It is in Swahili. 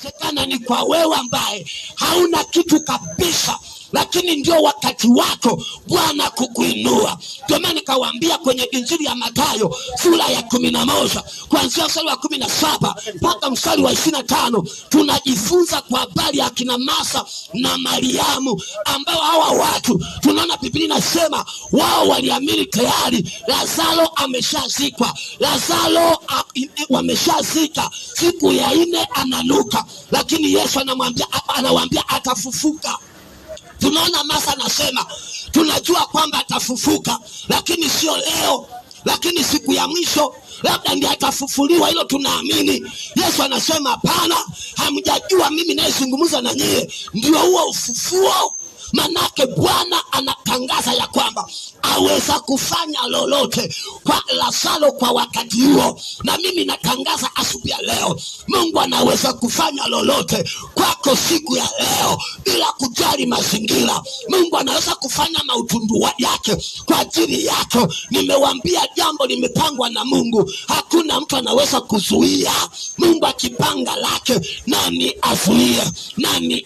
Sekana ni kwa wewe ambaye hauna kitu kabisa, lakini ndio wakati wako Bwana kukuinua. Ndio maana nikawaambia kwenye Injili ya Mathayo sura ya 11 kuanzia mstari wa 17 mpaka mstari wa 25 tunajifunza kwa habari ya kina Martha na Mariamu, ambao hawa watu tunaona Biblia inasema wao waliamini tayari Lazaro ameshazikwa. Lazaro wameshazika, siku ya 4 ananuka, lakini Yesu anawaambia atafufuka. Tunaona Martha anasema tunajua kwamba atafufuka, lakini sio leo, lakini siku ya mwisho labda ndiye atafufuliwa, hilo tunaamini. Yesu anasema hapana, hamjajua mimi nayezungumza na nyie ndio huo ufufuo. Manake Bwana anatangaza ya kwamba aweza kufanya lolote kwa Lazaro kwa wakati huo, na mimi natangaza asubuhi ya leo Mungu anaweza kufanya lolote kwako siku ya leo bila kujali mazingira. Mungu anaweza kufanya mautundu yake kwa ajili yako. Nimewaambia jambo limepangwa na Mungu, hakuna mtu anaweza kuzuia. Mungu akipanga lake, nani azuie? Nani